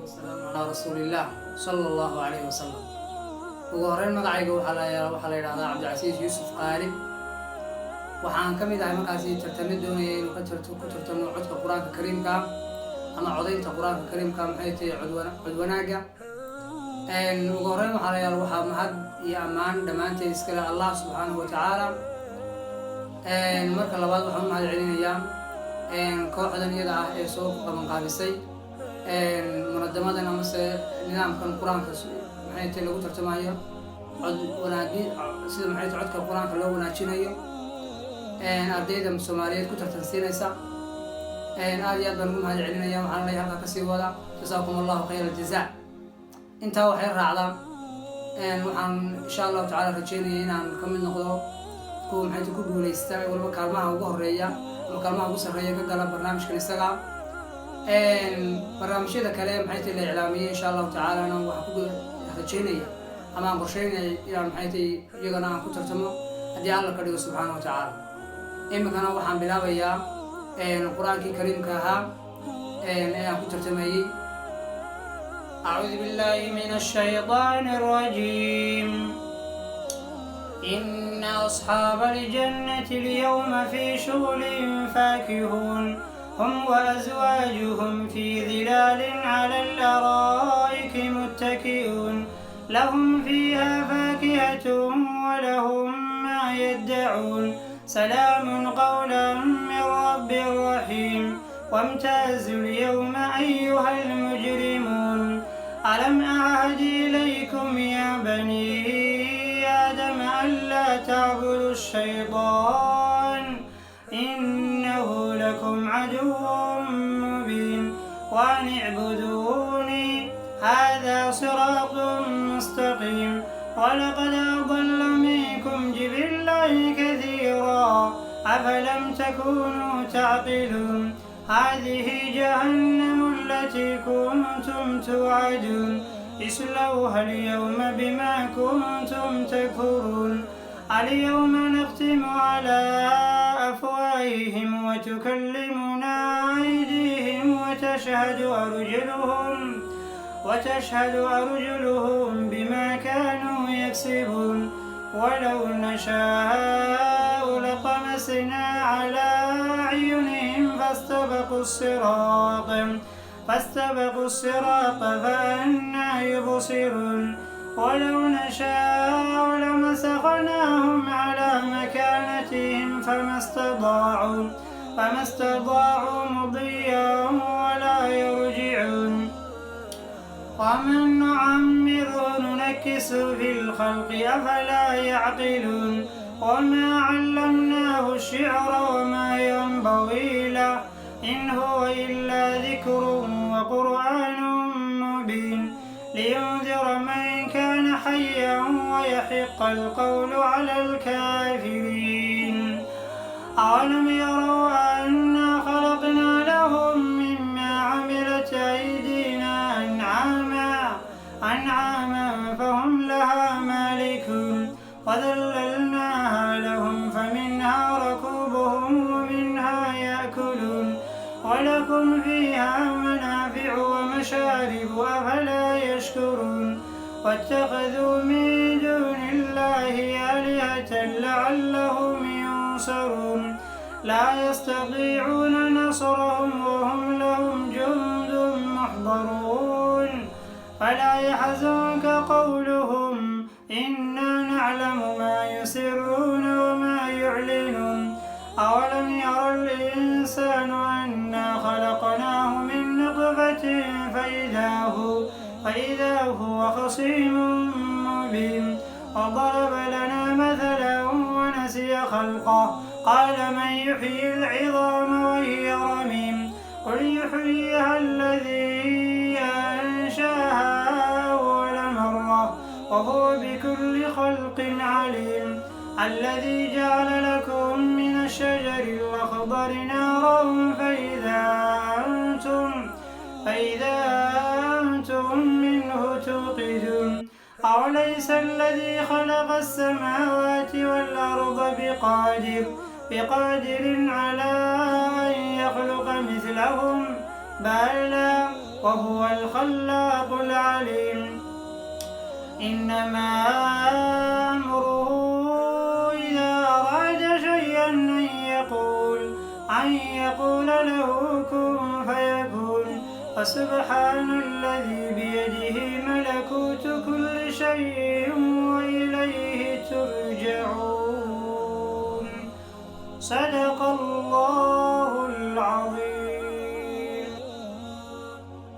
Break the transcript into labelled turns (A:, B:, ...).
A: والسلام على رسول الله صلى الله عليه وسلم. وهرين مقعيقه waxaa la yiraahdaa Cabdicasiis Yuusuf Qaalib. waxaan ka mid ahay markaasi tartamid doonayay inuu ka tartamo codka Quraanka Kariimka ama codaynta Quraanka Kariimka maxay tahay codwanaaga. ugu horreyn waxaa mahad iyo ammaan dhammaanteed iska leh Allah subhanahu wa ta'ala. marka labaad waxaan mahad celinayaa kooxdan iyada ah ee soo qabanqaabisay munadamadan amase nidaamkan Quraanka maxay tahay lagu tartamayo cod wanaagi sida maxay tahay codka Quraanka loo wanaajinayo ardayda Soomaaliyeed ku tartansiinaysa aad iyo aad baan ugu mahad celinayaa. waxaan leeyahay halka ka sii wada jazakumullahu khayral jazaa. intaa waxay raacdaa waxaan insha Allah ta'ala rajeynayaa inaan ka mid noqdo kuwa maxay tahay ku guuleysta walba kaalmaha ugu horeeya ama kaalmaha ugu sarreeya ka gala barnaamijkan isaga. barnaamijyada kale maxay tahay la iclaamiyay insha Allah ta'ala aan wax ku rajeynaya ama aan qorsheynay inaan maxay tahay iyagana aan ku tartamo haddii Allah ka dhigo subhanahu wa ta'ala. imikana waxaan bilaabayaa quraankii kariimka ahaa aan ku tartamayay. أعوذ بالله من الشيطان الرجيم. إن أصحاب الجنة اليوم في شغل فاكهون هم وأزواجهم في ظلال على الأرائك متكئون لهم فيها فاكهة ولهم ما يدعون سلام قولا من رب رحيم. وامتازوا اليوم أيها المجرمون ألم أعهد إليكم يا بني آدم ألا تعبدوا الشيطان إنه لكم عدو مبين وأن اعبدوني هذا صراط مستقيم. ولقد أضل منكم جبلا كثيرا أفلم تكونوا تعقلون هذه جهنم التي كنتم توعدون اصلوها اليوم بما كنتم تكفرون. اليوم نختم على أفواههم وتكلمنا أيديهم وتشهد أرجلهم بما كانوا يكسبون. ولو نشاء لطمسنا على أعينهم فاستبقوا الصراط فأنى يبصرون. ولو نشاء لمسخناهم على مكانتهم فما استطاعوا مضيا ولا يرجعون. ومن نعمره ننكسه في الخلق أفلا يعقلون. وما علمناه الشعر وما ينبغي له إن هو إلا ذكر وقرآن مبين لينذر من كان حيا ويحق القول على الكافرين. أولم يروا أنا خلقنا لهم مما عملت أيدينا أنعاما فهم لها مالكون وذللناها لهم فمنها ركوبهم ومنها يأكلون ولكم فيها منافع ومشارب أفلا يشكرون. واتخذوا من دون الله آلهة لعلهم ينصرون لا يستطيعون نصرهم وهم لهم جند محضرون. فلا يحزنك قولهم إنا نعلم ما يسرون وما يعلنون. أولم ير الإنسان أنا خلقناه من نطفة فإذا هو خصيم مبين. وضرب لنا مثلا ونسي خلقه قال من يحيي العظام وهي رميم قل يحييها الذي أنشاها أول مرة وهو بكل خلق عليم. الذي جعل لكم من الشجر الأخضر نارا فإذا أنتم منه توقدون. أوليس الذي خلق السماوات والأرض بقادر على أن يخلق مثلهم بلى
B: وهو الخلاق العليم. إنما أمره إذا أراد شيئا أن يقول له كن فيكون. فسبحان الذي بيده ملكوت كل شيء وإليه ترجعون. صدق الله